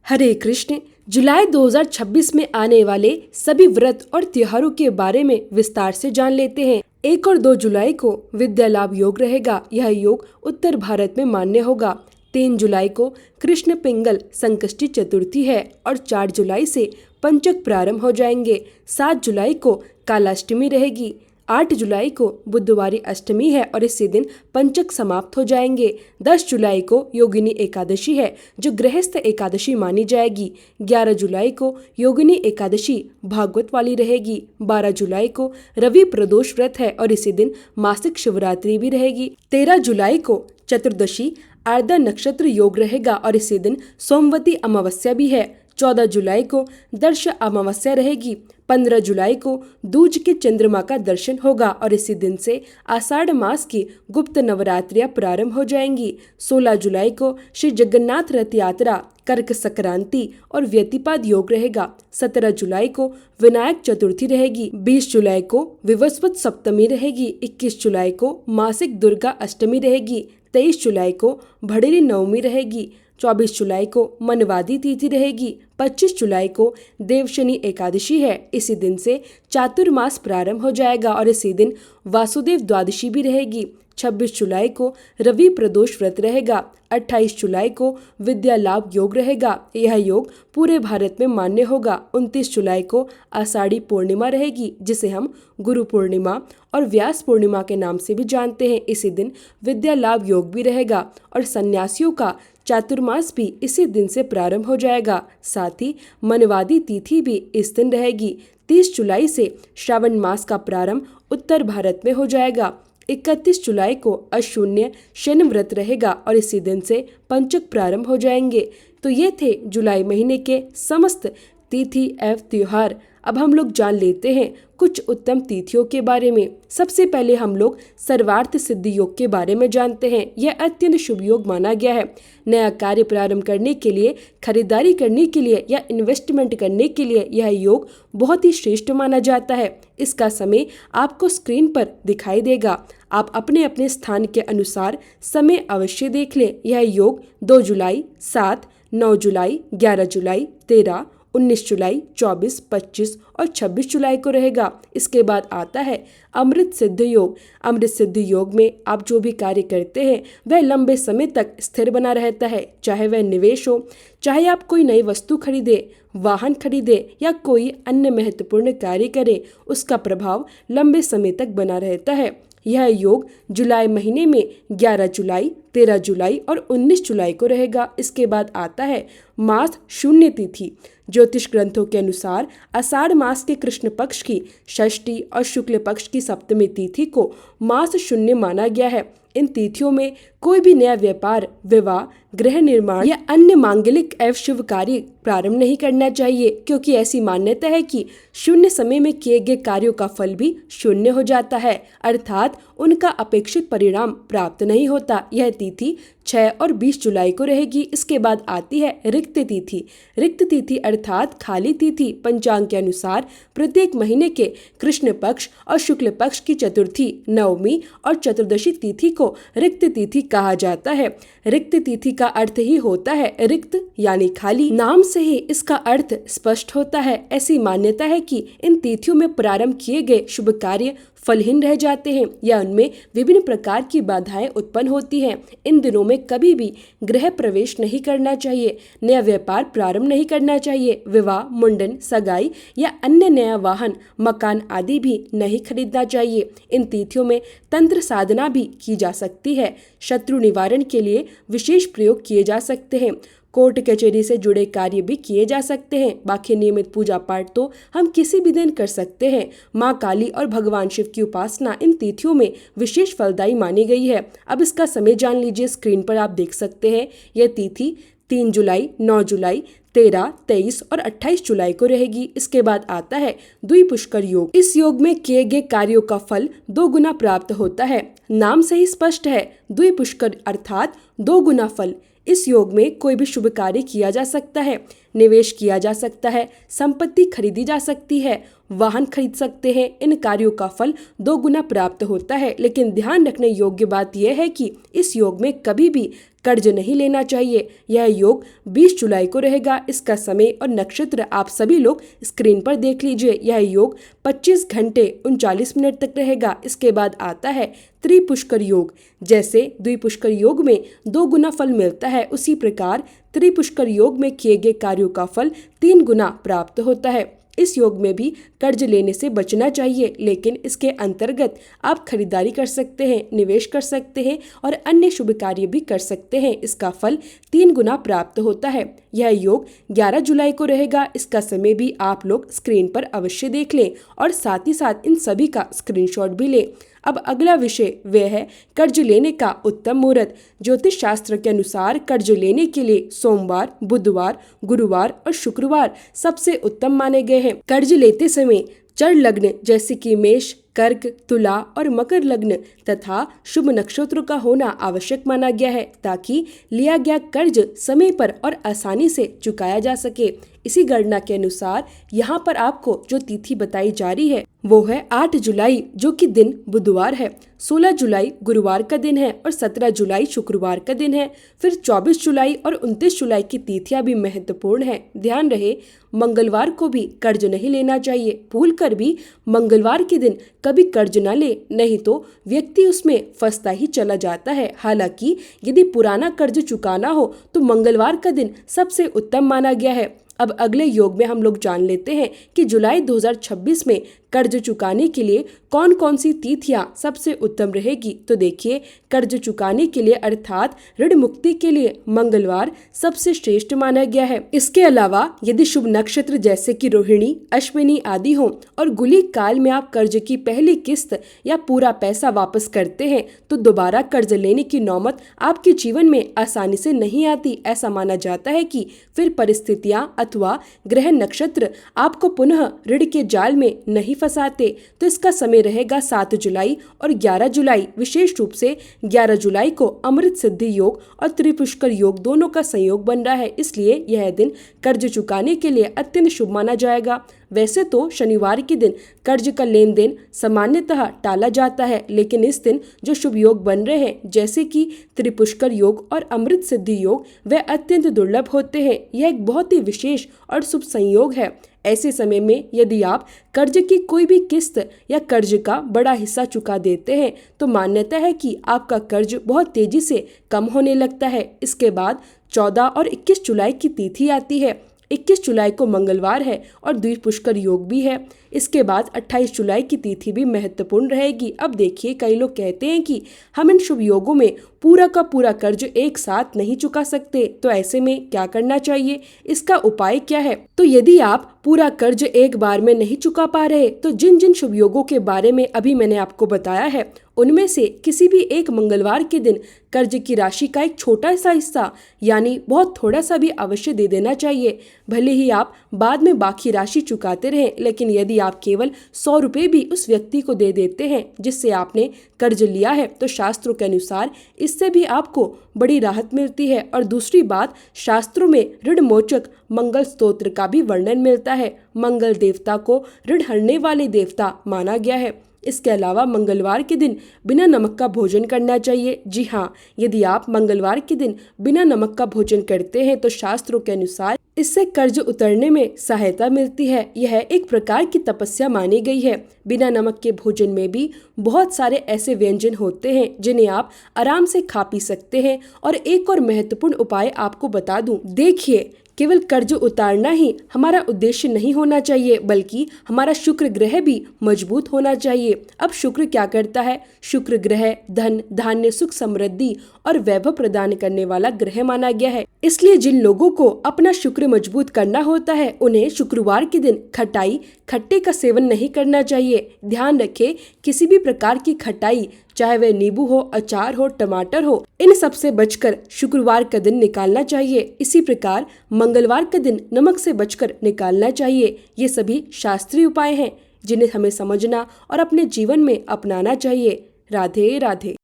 हरे कृष्ण। जुलाई 2026 में आने वाले सभी व्रत और त्योहारों के बारे में विस्तार से जान लेते हैं। 1 और 2 जुलाई को विद्या लाभ योग रहेगा। यह योग उत्तर भारत में मान्य होगा। 3 जुलाई को कृष्ण पिंगल संकष्टी चतुर्थी है और 4 जुलाई से पंचक प्रारंभ हो जाएंगे। 7 जुलाई को कालाष्टमी रहेगी। 8 जुलाई को बुधवारी अष्टमी है और इसी दिन पंचक समाप्त हो जाएंगे। 10 जुलाई को योगिनी एकादशी है जो गृहस्थ एकादशी मानी जाएगी। 11 जुलाई को योगिनी एकादशी भागवत वाली रहेगी। 12 जुलाई को रवि प्रदोष व्रत है और इसी दिन मासिक शिवरात्रि भी रहेगी। 13 जुलाई को चतुर्दशी आर्द्रा नक्षत्र योग रहेगा और इसी दिन सोमवती अमावस्या भी है। 14 जुलाई को दर्श अमावस्या रहेगी। 15 जुलाई को दूज के चंद्रमा का दर्शन होगा और इसी दिन से आषाढ़ मास की गुप्त नवरात्रियां प्रारंभ हो जाएंगी। 16 जुलाई को श्री जगन्नाथ रथ यात्रा, कर्क संक्रांति और व्यतिपाद योग रहेगा। 17 जुलाई को विनायक चतुर्थी रहेगी। 20 जुलाई को विवस्वत सप्तमी रहेगी। 21 जुलाई को मासिक दुर्गा अष्टमी रहेगी। 23 जुलाई को भड़ेरी नवमी रहेगी। 24 जुलाई को मनवादी तिथि रहेगी। 25 जुलाई को देवशनी एकादशी है। इसी दिन से चातुर्मास प्रारंभ हो जाएगा और इसी दिन वासुदेव द्वादशी भी रहेगी। 26 जुलाई को रवि प्रदोष व्रत रहेगा। 28 जुलाई को विद्या लाभ योग रहेगा। यह योग पूरे भारत में मान्य होगा। 29 जुलाई को आषाढ़ी पूर्णिमा रहेगी जिसे हम गुरु पूर्णिमा और व्यास पूर्णिमा के नाम से भी जानते हैं। इसी दिन विद्या लाभ योग भी रहेगा और सन्यासियों का चातुर्मास भी इसी दिन से प्रारंभ हो जाएगा। साथ ही मनवादी तिथि भी इस दिन रहेगी। 30 जुलाई से श्रावण मास का प्रारंभ उत्तर भारत में हो जाएगा। 31 जुलाई को अशून्य शनि व्रत रहेगा और इसी दिन से पंचक प्रारंभ हो जाएंगे। तो ये थे जुलाई महीने के समस्त तिथि एवं त्योहार। अब हम लोग जान लेते हैं कुछ उत्तम तिथियों के बारे में। सबसे पहले हम लोग सर्वार्थ सिद्धि योग के बारे में जानते हैं। यह अत्यंत शुभ योग माना गया है। नया कार्य प्रारंभ करने के लिए, खरीदारी करने के लिए या इन्वेस्टमेंट करने के लिए यह योग बहुत ही श्रेष्ठ माना जाता है। इसका समय आपको स्क्रीन पर दिखाई देगा। आप अपने अपने स्थान के अनुसार समय अवश्य देख लें। यह योग 2 जुलाई, 7, 9 जुलाई, 11 जुलाई, 13, 19 जुलाई, 24, 25 और 26 जुलाई को रहेगा। इसके बाद आता है अमृत सिद्ध योग। अमृत सिद्ध योग में आप जो भी कार्य करते हैं वह लंबे समय तक स्थिर बना रहता है। चाहे वह निवेश हो, चाहे आप कोई नई वस्तु खरीदे, वाहन खरीदे या कोई अन्य महत्वपूर्ण कार्य करें, उसका प्रभाव लंबे समय तक बना रहता है। यह योग जुलाई महीने में 11 जुलाई, 13 जुलाई और 19 जुलाई को रहेगा। इसके बाद आता है मास शून्य तिथि। ज्योतिष ग्रंथों के अनुसार आषाढ़ मास के कृष्ण पक्ष की षष्ठी और शुक्ल पक्ष की सप्तमी तिथि को मास शून्य माना गया है। इन तिथियों में कोई भी नया व्यापार, विवाह, गृह निर्माण या अन्य मांगलिक एवं शुभ कार्य प्रारंभ नहीं करना चाहिए, क्योंकि ऐसी मान्यता है कि शून्य समय में किए गए कार्यों का फल भी शून्य हो जाता है, अर्थात उनका अपेक्षित परिणाम प्राप्त नहीं होता। यह तिथि 6 और 20 जुलाई को रहेगी। इसके बाद आती है रिक्त तिथि। रिक्त तिथि अर्थात खाली तिथि। पंचांग के अनुसार प्रत्येक महीने के कृष्ण पक्ष और शुक्ल पक्ष की चतुर्थी, नवमी और चतुर्दशी तिथि को रिक्त तिथि कहा जाता है। रिक्त तिथि का अर्थ ही होता है रिक्त यानी खाली। नाम से ही इसका अर्थ स्पष्ट होता है। ऐसी मान्यता है कि इन तिथियों में प्रारंभ किए गए शुभ कार्य फलहीन रह जाते हैं या उनमें विभिन्न प्रकार की बाधाएं उत्पन्न होती हैं। इन दिनों में कभी भी गृह प्रवेश नहीं करना चाहिए, नया व्यापार प्रारंभ नहीं करना चाहिए, विवाह, मुंडन, सगाई या अन्य नया वाहन, मकान आदि भी नहीं खरीदना चाहिए। इन तिथियों में तंत्र साधना भी की जा सकती है। शत्रु निवारण के लिए विशेष प्रयोग किए जा सकते हैं। कोर्ट कचहरी से जुड़े कार्य भी किए जा सकते हैं। बाकी नियमित पूजा पाठ तो हम किसी भी दिन कर सकते हैं। माँ काली और भगवान शिव की उपासना इन तिथियों में विशेष फलदायी मानी गई है। अब इसका समय जान लीजिए। स्क्रीन पर आप देख सकते हैं। यह तिथि 3 जुलाई, 9 जुलाई, 13, 23 और 28 जुलाई को रहेगी। इसके बाद आता है द्विपुष्कर योग। इस योग में किए गए कार्यों का फल 2 गुना प्राप्त होता है। नाम से ही स्पष्ट है, द्विपुष्कर अर्थात 2 गुना फल। इस योग में कोई भी शुभ कार्य किया जा सकता है, निवेश किया जा सकता है, संपत्ति खरीदी जा सकती है, वाहन खरीद सकते हैं। इन कार्यों का फल 2 गुना प्राप्त होता है। लेकिन ध्यान रखने योग्य बात यह है कि इस योग में कभी भी कर्ज नहीं लेना चाहिए। यह योग 20 जुलाई को रहेगा। इसका समय और नक्षत्र आप सभी लोग स्क्रीन पर देख लीजिए। यह योग 25 घंटे 39 मिनट तक रहेगा। इसके बाद आता है त्रिपुष्कर योग। जैसे द्विपुष्कर योग में 2 गुना फल मिलता है, उसी प्रकार त्रिपुष्कर योग में किए गए कार्यों का फल 3 गुना प्राप्त होता है। इस योग में भी कर्ज लेने से बचना चाहिए, लेकिन इसके अंतर्गत आप खरीदारी कर सकते हैं, निवेश कर सकते हैं और अन्य शुभ कार्य भी कर सकते हैं। इसका फल 3 गुना प्राप्त होता है। यह योग 11 जुलाई को रहेगा। इसका समय भी आप लोग स्क्रीन पर अवश्य देख लें और साथ ही साथ इन सभी का स्क्रीनशॉट भी लें। अब अगला विषय वह है कर्ज लेने का उत्तम मुहूर्त। ज्योतिष शास्त्र के अनुसार कर्ज लेने के लिए सोमवार, बुधवार, गुरुवार और शुक्रवार सबसे उत्तम माने गए हैं। कर्ज लेते समय चर लग्न जैसे कि मेष, कर्क, तुला और मकर लग्न तथा शुभ नक्षत्रों का होना आवश्यक माना गया है, ताकि लिया गया कर्ज समय पर और आसानी से चुकाया जा सके। इसी गणना के अनुसार यहाँ पर आपको जो तिथि बताई जा रही है वो है 8 जुलाई, जो कि दिन बुधवार है। 16 जुलाई गुरुवार का दिन है और 17 जुलाई शुक्रवार का दिन है। फिर 24 जुलाई और 29 जुलाई की तिथियां भी महत्वपूर्ण है। ध्यान रहे, मंगलवार को भी कर्ज नहीं लेना चाहिए। भूल कर भी मंगलवार के दिन कभी कर्ज न ले, नहीं तो व्यक्ति उसमें फंसता ही चला जाता है। हालांकि यदि पुराना कर्ज चुकाना हो तो मंगलवार का दिन सबसे उत्तम माना गया है। अब अगले योग में हम लोग जान लेते हैं कि जुलाई 2026 में कर्ज चुकाने के लिए कौन कौन सी तिथियां सबसे उत्तम रहेगी। तो देखिए, कर्ज चुकाने के लिए अर्थात ऋण मुक्ति के लिए मंगलवार सबसे श्रेष्ठ माना गया है। इसके अलावा यदि शुभ नक्षत्र जैसे कि रोहिणी, अश्विनी आदि हो और गुलिक काल में आप कर्ज की पहली किस्त या पूरा पैसा वापस करते हैं तो दोबारा कर्ज लेने की नौबत आपके जीवन में आसानी से नहीं आती। ऐसा माना जाता है कि फिर परिस्थितियां अथवा ग्रह नक्षत्र आपको पुनः ऋण के जाल में नहीं फंसाते। तो इसका समय रहेगा 7 जुलाई और 11 जुलाई। विशेष रूप से 11 जुलाई को अमृत सिद्धि योग और त्रिपुष्कर योग दोनों का संयोग बन रहा है, इसलिए यह दिन कर्ज चुकाने के लिए अत्यंत शुभ माना जाएगा। वैसे तो शनिवार के दिन कर्ज का लेन देन सामान्यतः टाला जाता है, लेकिन इस दिन जो शुभ योग बन रहे हैं जैसे कि त्रिपुष्कर योग और अमृत सिद्धि योग वे अत्यंत दुर्लभ होते हैं। यह एक बहुत ही विशेष और शुभ संयोग है। ऐसे समय में यदि आप कर्ज की कोई भी किस्त या कर्ज का बड़ा हिस्सा चुका देते हैं तो मान्यता है कि आपका कर्ज बहुत तेजी से कम होने लगता है। इसके बाद 14 और 21 जुलाई की तिथि आती है। 21 जुलाई को मंगलवार है और द्विपुष्कर योग भी है। इसके बाद 28 जुलाई की तिथि भी महत्वपूर्ण रहेगी। अब देखिए, कई लोग कहते हैं कि हम इन शुभ योगों में पूरा का पूरा कर्ज एक साथ नहीं चुका सकते, तो ऐसे में क्या करना चाहिए, इसका उपाय क्या है। तो यदि आप पूरा कर्ज एक बार में नहीं चुका पा रहे तो जिन जिन शुभ योगों के बारे में अभी मैंने आपको बताया है उनमें से किसी भी एक मंगलवार के दिन कर्ज की राशि का एक छोटा सा हिस्सा यानी बहुत थोड़ा सा भी अवश्य दे देना चाहिए। भले ही आप बाद में बाकी राशि चुकाते रहें, लेकिन यदि आप केवल 100 रुपये भी उस व्यक्ति को दे देते हैं जिससे आपने कर्ज लिया है तो शास्त्रों के अनुसार इससे भी आपको बड़ी राहत मिलती है। और दूसरी बात, शास्त्रों में ऋण मोचक मंगल स्तोत्र का भी वर्णन मिलता है। मंगल देवता को ऋण हरने वाले देवता माना गया है। इसके अलावा मंगलवार के दिन बिना नमक का भोजन करना चाहिए। जी हाँ, यदि आप मंगलवार के दिन बिना नमक का भोजन करते हैं तो शास्त्रों के अनुसार इससे कर्ज उतरने में सहायता मिलती है। यह एक प्रकार की तपस्या मानी गई है। बिना नमक के भोजन में भी बहुत सारे ऐसे व्यंजन होते हैं जिन्हें आप आराम से खा पी सकते हैं। और एक और महत्वपूर्ण उपाय आपको बता दूं, देखिए, केवल कर्ज उतारना ही हमारा उद्देश्य नहीं होना चाहिए, बल्कि हमारा शुक्र ग्रह भी मजबूत होना चाहिए। अब शुक्र क्या करता है? शुक्र ग्रह धन, धान्य, सुख, समृद्धि और वैभव प्रदान करने वाला ग्रह माना गया है। इसलिए जिन लोगों को अपना शुक्र मजबूत करना होता है उन्हें शुक्रवार के दिन खट्टे का सेवन नहीं करना चाहिए। ध्यान रखें, किसी भी प्रकार की खटाई, चाहे वह नींबू हो, अचार हो, टमाटर हो, इन सब से बचकर शुक्रवार का दिन निकालना चाहिए। इसी प्रकार मंगलवार का दिन नमक से बचकर निकालना चाहिए। ये सभी शास्त्रीय उपाय हैं जिन्हें हमें समझना और अपने जीवन में अपनाना चाहिए। राधे राधे।